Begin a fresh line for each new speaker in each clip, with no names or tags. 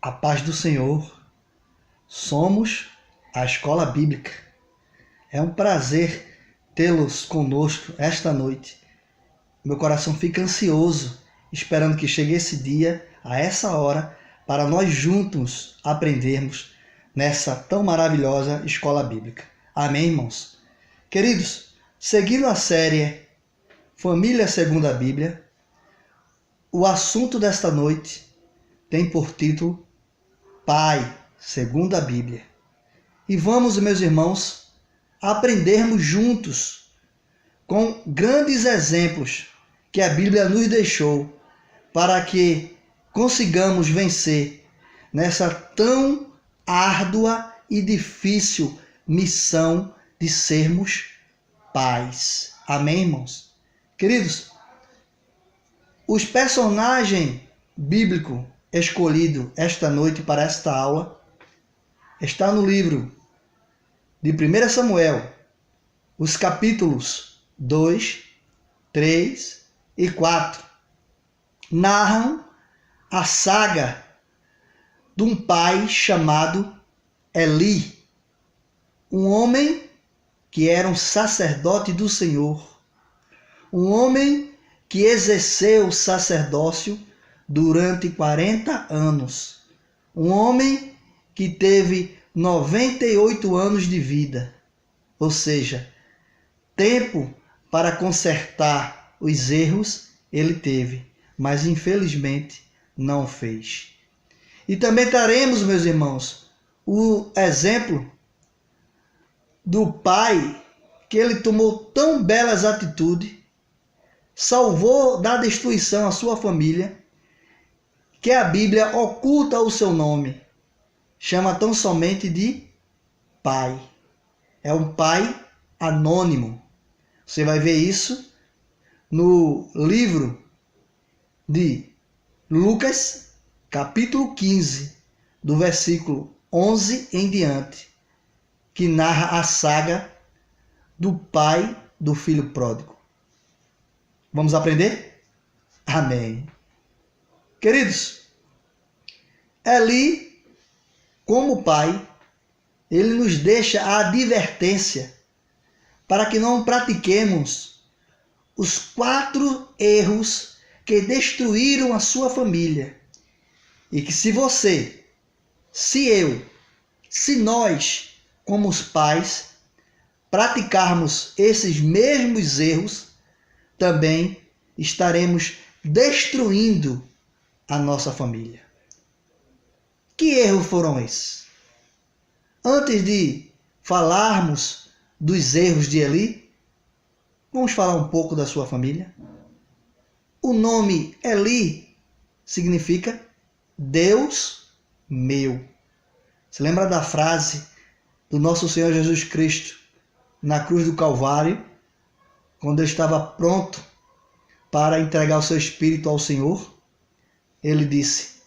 A paz do Senhor. Somos a Escola Bíblica. É um prazer tê-los conosco esta noite. Meu coração fica ansioso, esperando que chegue esse dia, a essa hora, para nós juntos aprendermos nessa tão maravilhosa Escola Bíblica. Amém, irmãos? Queridos, seguindo a série Família Segundo a Bíblia, o assunto desta noite tem por título Pai segundo a Bíblia. E vamos, meus irmãos, aprendermos juntos com grandes exemplos que a Bíblia nos deixou para que consigamos vencer nessa tão árdua e difícil missão de sermos pais. Amém, irmãos? Queridos, os personagens bíblicos escolhido esta noite para esta aula está no livro de 1 Samuel, os capítulos 2, 3 e 4. Narram a saga de um pai chamado Eli, um homem que era um sacerdote do Senhor, um homem que exerceu o sacerdócio durante 40 anos. Um homem que teve 98 anos de vida, ou seja, tempo para consertar os erros ele teve, mas infelizmente não fez. E também teremos, meus irmãos, o exemplo do pai que ele tomou tão belas atitudes, salvou da destruição a sua família, que a Bíblia oculta o seu nome, chama tão somente de pai. É um pai anônimo. Você vai ver isso no livro de Lucas, capítulo 15, do versículo 11 em diante, que narra a saga do pai do filho pródigo. Vamos aprender? Amém. Queridos, Eli, como pai, ele nos deixa a advertência para que não pratiquemos os 4 erros que destruíram a sua família. E que se você, se eu, se nós, como os pais, praticarmos esses mesmos erros, também estaremos destruindo a nossa família. Que erros foram esses? Antes de falarmos dos erros de Eli, vamos falar um pouco da sua família. O nome Eli significa Deus meu. Você lembra da frase do nosso Senhor Jesus Cristo na cruz do Calvário, quando ele estava pronto para entregar o seu espírito ao Senhor? Ele disse: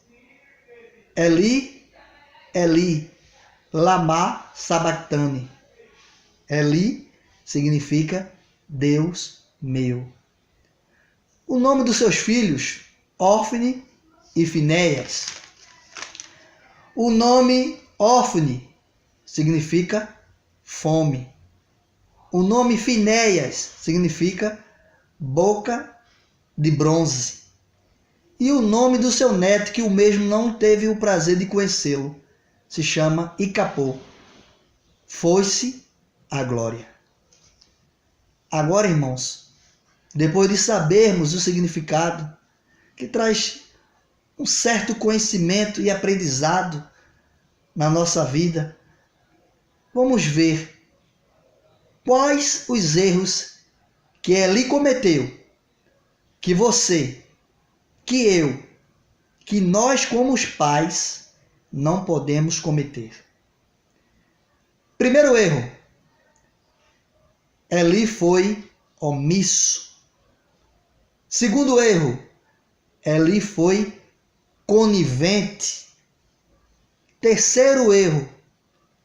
Eli, Eli, lama sabachthani. Eli significa Deus meu. O nome dos seus filhos, Ofni e Finéias. O nome Ofni significa fome. O nome Finéias significa boca de bronze. E o nome do seu neto, que o mesmo não teve o prazer de conhecê-lo, se chama Icapô. Foi-se a glória. Agora, irmãos, depois de sabermos o significado, que traz um certo conhecimento e aprendizado na nossa vida, vamos ver quais os erros que Eli cometeu, que você, que eu, que nós como os pais não podemos cometer. Primeiro erro, Eli foi omisso. Segundo erro, Eli foi conivente. Terceiro erro,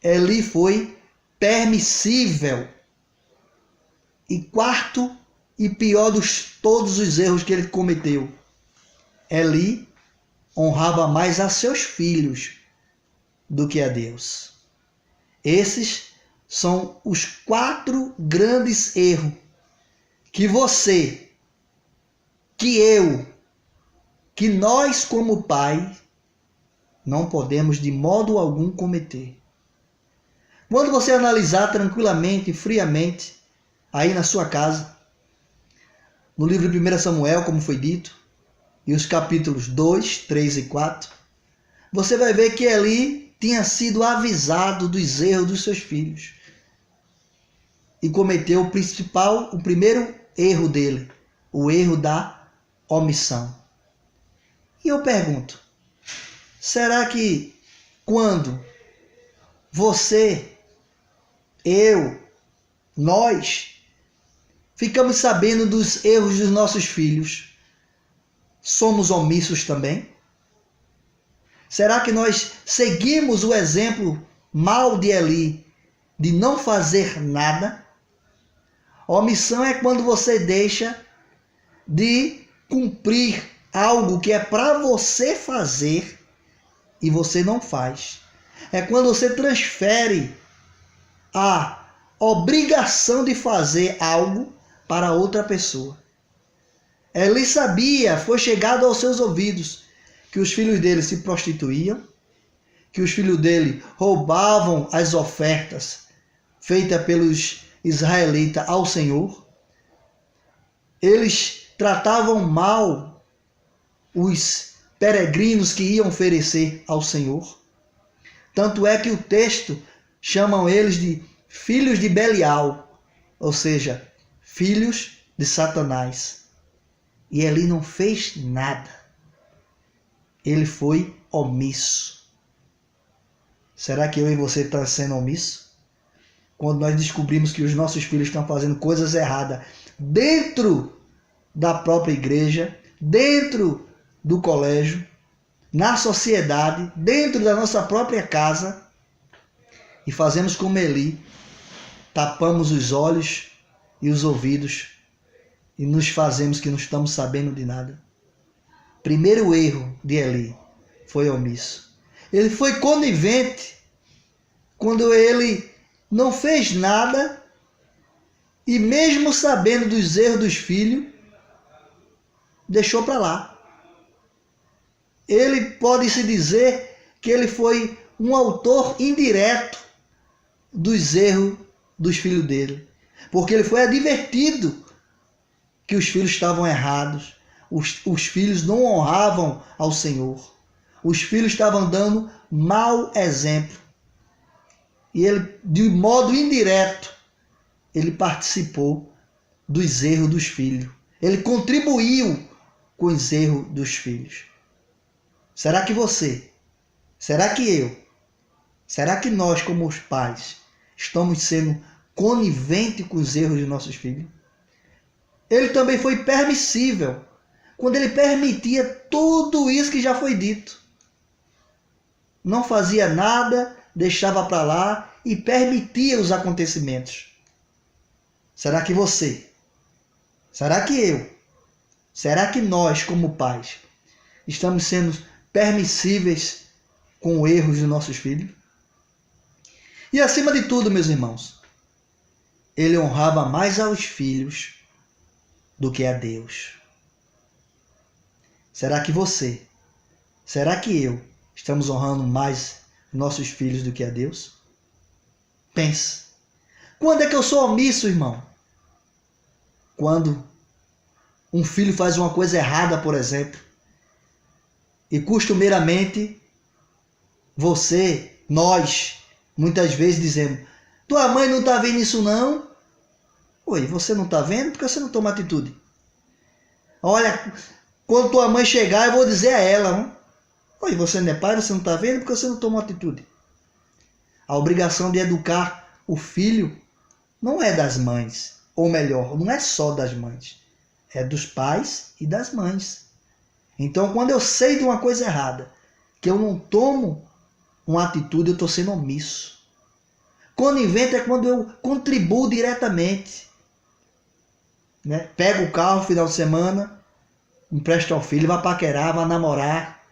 Eli foi permissível. E quarto e pior dos todos os erros que ele cometeu, Eli honrava mais a seus filhos do que a Deus. Esses são os 4 grandes erros que você, que eu, que nós como pai, não podemos de modo algum cometer. Quando você analisar tranquilamente, friamente, aí na sua casa, no livro de 1 Samuel, como foi dito, e os capítulos 2, 3 e 4, você vai ver que Eli tinha sido avisado dos erros dos seus filhos e cometeu o primeiro erro dele, o erro da omissão. E eu pergunto, será que quando você, eu, nós ficamos sabendo dos erros dos nossos filhos, somos omissos também? Será que nós seguimos o exemplo mau de Eli, de não fazer nada? Omissão é quando você deixa de cumprir algo que é para você fazer e você não faz. É quando você transfere a obrigação de fazer algo para outra pessoa. Eli sabia, foi chegado aos seus ouvidos, que os filhos dele se prostituíam, que os filhos dele roubavam as ofertas feitas pelos israelitas ao Senhor. Eles tratavam mal os peregrinos que iam oferecer ao Senhor. Tanto é que o texto chamam eles de filhos de Belial, ou seja, filhos de Satanás. E Eli não fez nada. Ele foi omisso. Será que eu e você estão sendo omisso? Quando nós descobrimos que os nossos filhos estão fazendo coisas erradas dentro da própria igreja, dentro do colégio, na sociedade, dentro da nossa própria casa, e fazemos como Eli, tapamos os olhos e os ouvidos e nos fazemos que não estamos sabendo de nada. Primeiro erro de Eli foi omisso. Ele foi conivente quando ele não fez nada e mesmo sabendo dos erros dos filhos, deixou para lá. Ele pode-se dizer que ele foi um autor indireto dos erros dos filhos dele, porque ele foi advertido que os filhos estavam errados, os filhos não honravam ao Senhor, os filhos estavam dando mau exemplo. E ele, de modo indireto, ele participou dos erros dos filhos. Ele contribuiu com os erros dos filhos. Será que você, será que eu, será que nós como os pais estamos sendo coniventes com os erros de nossos filhos? Ele também foi permissível quando ele permitia tudo isso que já foi dito. Não fazia nada, deixava para lá e permitia os acontecimentos. Será que você, será que eu, será que nós como pais estamos sendo permissíveis com erros dos nossos filhos? E acima de tudo, meus irmãos, ele honrava mais aos filhos do que a Deus. Será que você, será que eu estamos honrando mais nossos filhos do que a Deus? Pense. Quando é que eu sou omisso, irmão? Quando um filho faz uma coisa errada, por exemplo, e costumeiramente você, nós, muitas vezes dizemos: tua mãe não está vendo isso não? Oi, você não está vendo? Por que você não toma atitude? Olha, quando tua mãe chegar, eu vou dizer a ela: não? Oi, você não é pai, você não está vendo? Por que você não toma atitude? A obrigação de educar o filho não é das mães, ou melhor, não é só das mães, é dos pais e das mães. Então, quando eu sei de uma coisa errada, que eu não tomo uma atitude, eu estou sendo omisso. Conivente é quando eu contribuo diretamente. Né? Pego o carro no final de semana, empresto ao filho, vai paquerar, vai namorar.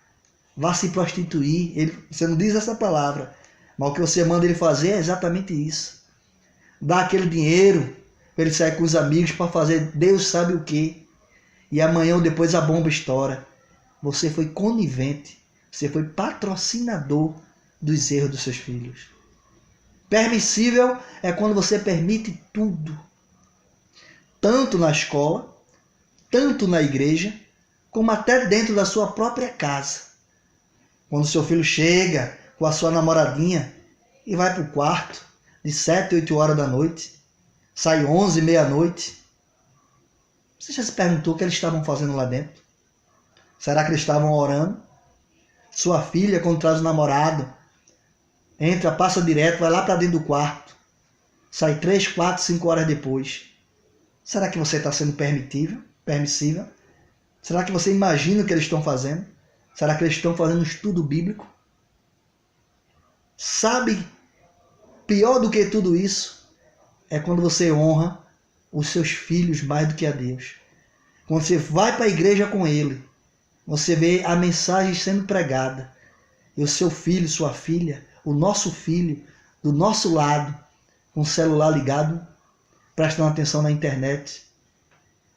vá se prostituir. Você não diz essa palavra, mas o que você manda ele fazer é exatamente isso. Dá aquele dinheiro para ele sair com os amigos para fazer Deus sabe o quê. E amanhã ou depois a bomba estoura. Você foi conivente, você foi patrocinador dos erros dos seus filhos. Permissível é quando você permite tudo. Tanto na escola, tanto na igreja, como até dentro da sua própria casa. Quando seu filho chega com a sua namoradinha e vai para o quarto de 7, 8 horas da noite, sai 11, meia-noite. Você já se perguntou o que eles estavam fazendo lá dentro? Será que eles estavam orando? Sua filha, quando traz o namorado, entra, passa direto, vai lá para dentro do quarto, sai 3, 4, 5 horas depois. Será que você está sendo permissível? Será que você imagina o que eles estão fazendo? Será que eles estão fazendo um estudo bíblico? Sabe, pior do que tudo isso é quando você honra os seus filhos mais do que a Deus. Quando você vai para a igreja com ele, você vê a mensagem sendo pregada. E o seu filho, sua filha, o nosso filho, do nosso lado, com o celular ligado, prestando atenção na internet.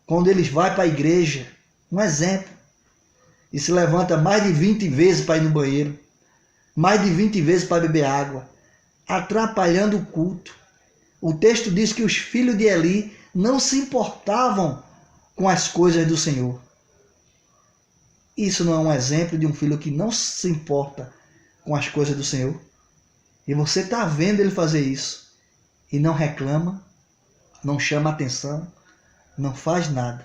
Quando eles vão para a igreja, um exemplo, e se levanta mais de 20 vezes para ir no banheiro, mais de 20 vezes para beber água, atrapalhando o culto. O texto diz que os filhos de Eli não se importavam com as coisas do Senhor. Isso não é um exemplo de um filho que não se importa com as coisas do Senhor? E você está vendo ele fazer isso e não reclama, não chama atenção, não faz nada.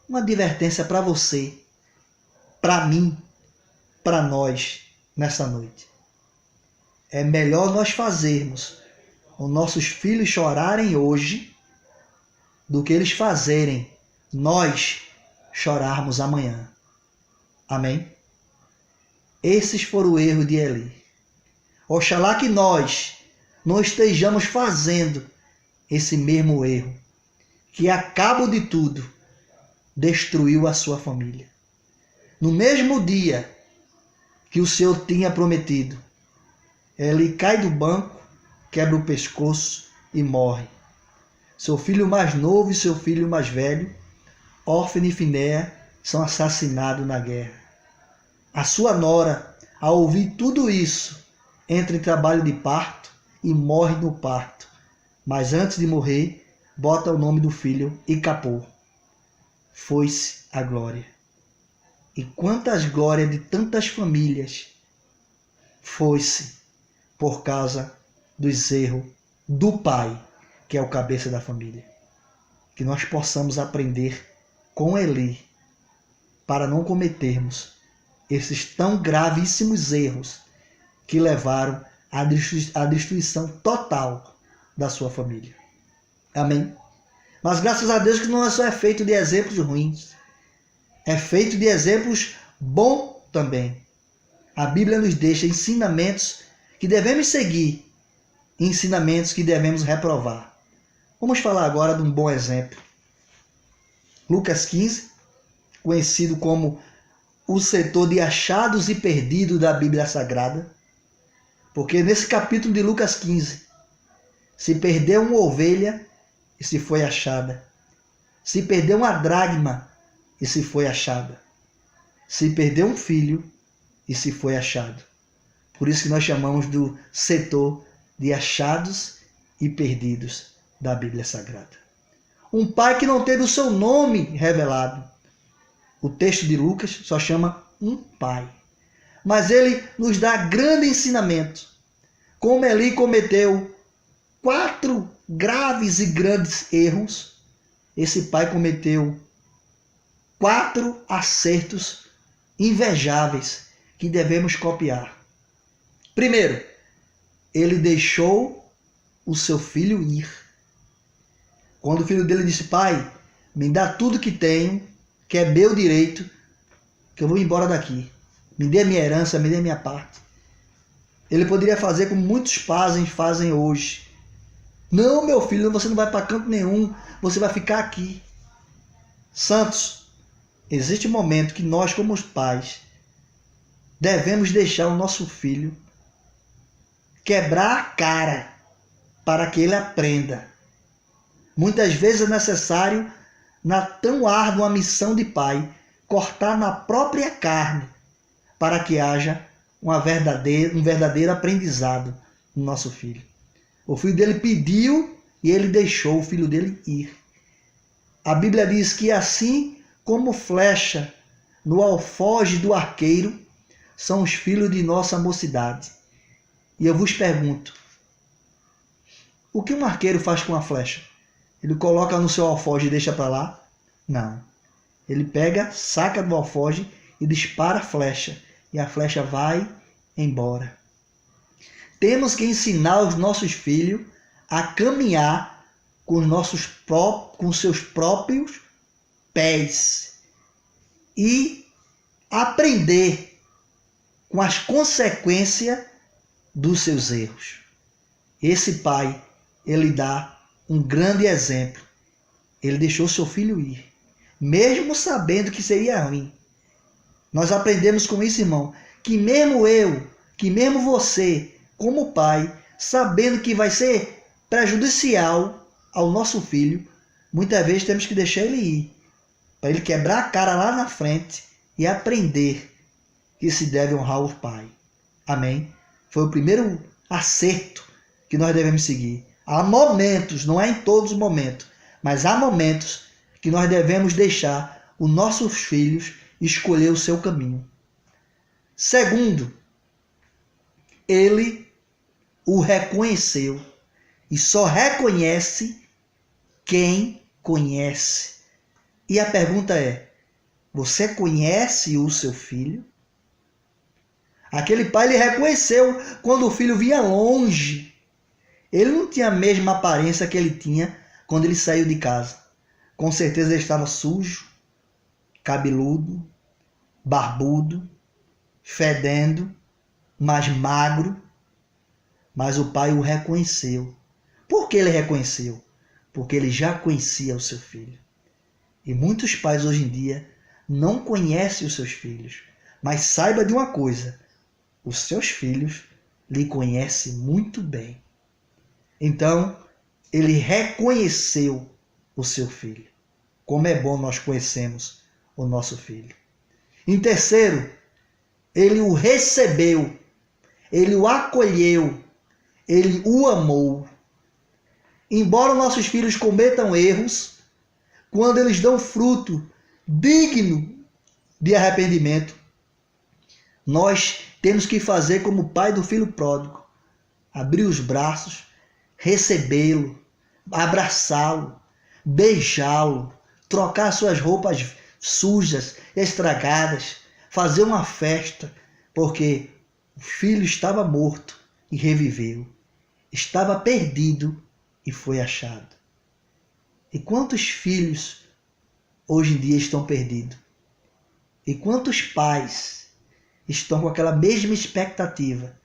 Uma advertência para você, para mim, para nós nessa noite. É melhor nós fazermos os nossos filhos chorarem hoje do que eles fazerem nós chorarmos amanhã. Amém? Esses foram o erro de Eli. Oxalá que nós não estejamos fazendo esse mesmo erro, que a cabo de tudo destruiu a sua família. No mesmo dia que o Senhor tinha prometido, Eli cai do banco, quebra o pescoço e morre. Seu filho mais novo e seu filho mais velho, Hófni e Finéia, são assassinados na guerra. A sua nora, ao ouvir tudo isso, entra em trabalho de parto e morre no parto. Mas antes de morrer, bota o nome do filho e capou. Foi-se a glória. E quantas glórias de tantas famílias foi-se por causa dos erros do pai, que é o cabeça da família. Que nós possamos aprender com Eli para não cometermos esses tão gravíssimos erros que levaram à destruição total da sua família. Amém? Mas graças a Deus que não é só feito de exemplos ruins, é feito de exemplos bons também. A Bíblia nos deixa ensinamentos que devemos seguir e ensinamentos que devemos reprovar. Vamos falar agora de um bom exemplo. Lucas 15, conhecido como o setor de achados e perdidos da Bíblia Sagrada, porque nesse capítulo de Lucas 15, se perdeu uma ovelha e se foi achada, se perdeu uma dracma e se foi achada, se perdeu um filho e se foi achado. Por isso que nós chamamos do setor de achados e perdidos da Bíblia Sagrada. Um pai que não teve o seu nome revelado. O texto de Lucas só chama um pai. Mas ele nos dá grande ensinamento. Como Eli cometeu 4 graves e grandes erros, esse pai cometeu 4 acertos invejáveis que devemos copiar. Primeiro, ele deixou o seu filho ir. Quando o filho dele disse: pai, me dá tudo que tenho, que é meu direito, que eu vou embora daqui. Me dê a minha herança, me dê a minha parte. Ele poderia fazer como muitos pais fazem hoje. Não, meu filho, você não vai para canto nenhum, você vai ficar aqui. Santos, existe um momento que nós, como os pais, devemos deixar o nosso filho quebrar a cara para que ele aprenda. Muitas vezes é necessário, na tão árdua missão de pai, cortar na própria carne para que haja um verdadeiro aprendizado no nosso filho. O filho dele pediu e ele deixou o filho dele ir. A Bíblia diz que assim como flecha no alfoge do arqueiro, são os filhos de nossa mocidade. E eu vos pergunto, o que um arqueiro faz com a flecha? Ele coloca no seu alfoge e deixa para lá? Não. Ele pega, saca do alfoge e dispara a flecha. E a flecha vai embora. Temos que ensinar os nossos filhos a caminhar com seus próprios pés e aprender com as consequências dos seus erros. Esse pai, ele dá um grande exemplo. Ele deixou seu filho ir, mesmo sabendo que seria ruim. Nós aprendemos com isso, irmão, que mesmo eu, que mesmo você, como pai, sabendo que vai ser prejudicial ao nosso filho, muitas vezes temos que deixar ele ir, para ele quebrar a cara lá na frente e aprender que se deve honrar o pai. Amém? Foi o primeiro acerto que nós devemos seguir. Há momentos, não é em todos os momentos, mas há momentos que nós devemos deixar os nossos filhos escolher o seu caminho. Segundo, ele o reconheceu e só reconhece quem conhece. E a pergunta é, você conhece o seu filho? Aquele pai, ele reconheceu quando o filho vinha longe. Ele não tinha a mesma aparência que ele tinha quando ele saiu de casa. Com certeza ele estava sujo, cabeludo, barbudo, fedendo, mais magro. Mas o pai o reconheceu. Por que ele reconheceu? Porque ele já conhecia o seu filho. E muitos pais hoje em dia não conhecem os seus filhos. Mas saiba de uma coisa, os seus filhos lhe conhecem muito bem. Então, ele reconheceu o seu filho. Como é bom nós conhecermos o nosso filho. Em terceiro, ele o recebeu, ele o acolheu, ele o amou. Embora nossos filhos cometam erros, quando eles dão fruto digno de arrependimento, nós temos que fazer como o pai do filho pródigo, abrir os braços, recebê-lo, abraçá-lo, beijá-lo, trocar suas roupas sujas, estragadas, fazer uma festa, porque o filho estava morto e reviveu, estava perdido e foi achado. E quantos filhos hoje em dia estão perdidos? E quantos pais estão com aquela mesma expectativa,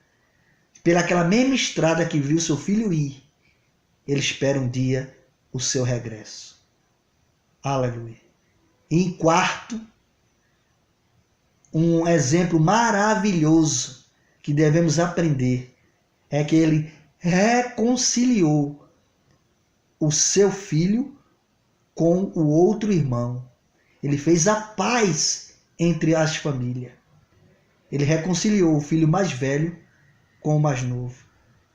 pelaquela mesma estrada que viu seu filho ir, ele espera um dia o seu regresso. Aleluia. E em quarto, um exemplo maravilhoso que devemos aprender é que ele reconciliou o seu filho com o outro irmão. Ele fez a paz entre as famílias. Ele reconciliou o filho mais velho com o mais novo.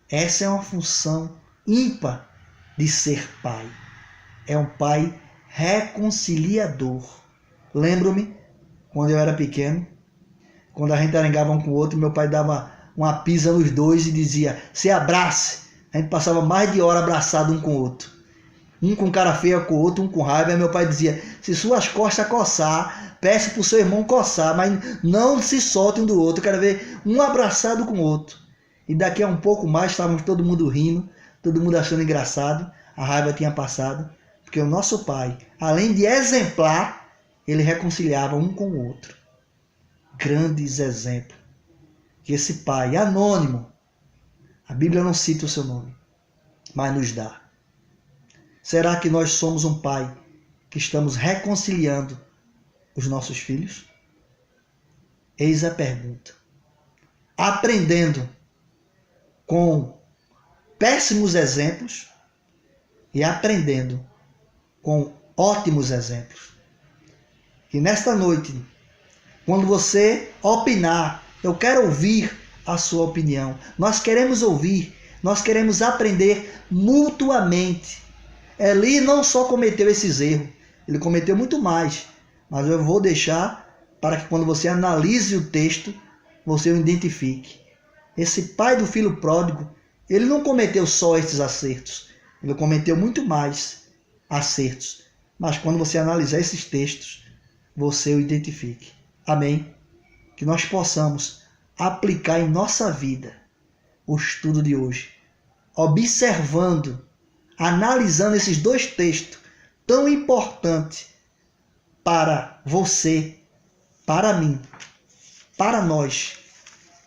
Essa é uma função ímpar de ser pai. É um pai reconciliador. Lembro-me, quando eu era pequeno, quando a gente arengava um com o outro, meu pai dava uma pisa nos dois e dizia, se abrace. A gente passava mais de hora abraçado um com o outro. Um com cara feia com o outro, um com raiva. E meu pai dizia, se suas costas coçar, peça para o seu irmão coçar, mas não se solte um do outro. Eu quero ver um abraçado com o outro. E daqui a um pouco mais, estávamos todo mundo rindo, todo mundo achando engraçado. A raiva tinha passado. Porque o nosso pai, além de exemplar, ele reconciliava um com o outro. Grandes exemplos. Que esse pai anônimo, a Bíblia não cita o seu nome, mas nos dá. Será que nós somos um pai que estamos reconciliando os nossos filhos? Eis a pergunta. aprendendo com péssimos exemplos e aprendendo com ótimos exemplos. E nesta noite, quando você opinar, eu quero ouvir a sua opinião. Nós queremos ouvir, nós queremos aprender mutuamente. Eli não só cometeu esses erros, ele cometeu muito mais. Mas eu vou deixar para que quando você analise o texto, você o identifique. Esse pai do filho pródigo, ele não cometeu só esses acertos, ele cometeu muito mais acertos. Mas quando você analisar esses textos, você o identifique. Amém? Que nós possamos aplicar em nossa vida o estudo de hoje, observando, analisando esses dois textos tão importantes para você, para mim, para nós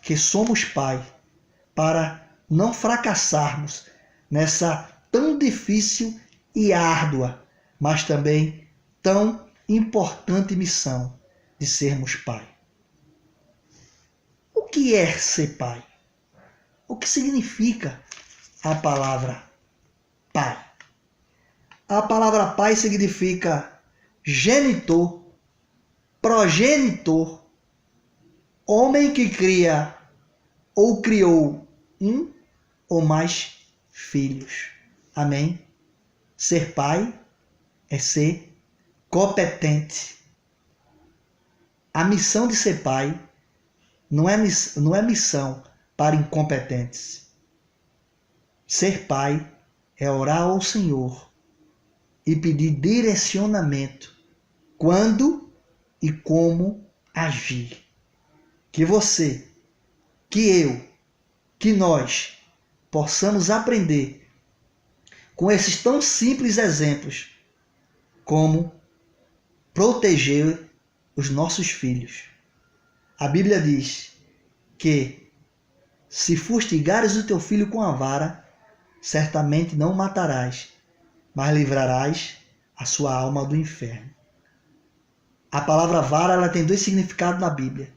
que somos pai, para não fracassarmos nessa tão difícil e árdua, mas também tão importante missão de sermos pai. O que é ser pai? O que significa a palavra pai? A palavra pai significa genitor, progenitor, homem que cria ou criou um ou mais filhos. Amém? Ser pai é ser competente. A missão de ser pai não é missão para incompetentes. Ser pai é orar ao Senhor e pedir direcionamento quando e como agir. Que você, que eu, que nós possamos aprender com esses tão simples exemplos como proteger os nossos filhos. A Bíblia diz que se fustigares o teu filho com a vara, certamente não o matarás, mas livrarás a sua alma do inferno. A palavra vara ela tem dois significados na Bíblia.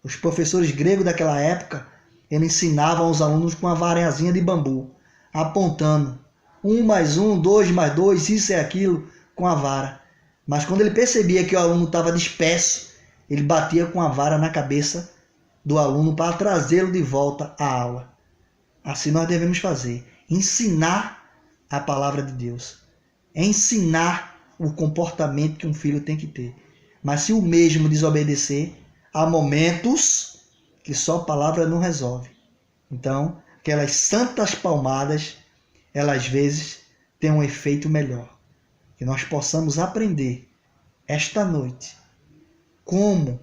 Os professores gregos daquela época, eles ensinavam aos alunos com uma varinhazinha de bambu, apontando 1 mais 1, 2 mais 2, isso é aquilo, com a vara. Mas quando ele percebia que o aluno estava disperso, ele batia com a vara na cabeça do aluno para trazê-lo de volta à aula. Assim nós devemos fazer, ensinar a palavra de Deus, ensinar o comportamento que um filho tem que ter. Mas se o mesmo desobedecer, há momentos que só a palavra não resolve. Então, aquelas santas palmadas, elas às vezes têm um efeito melhor. Que nós possamos aprender esta noite como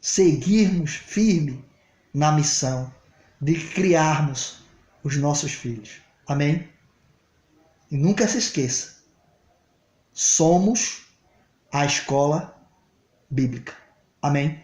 seguirmos firme na missão de criarmos os nossos filhos. Amém? E nunca se esqueça, somos a escola bíblica. Amém?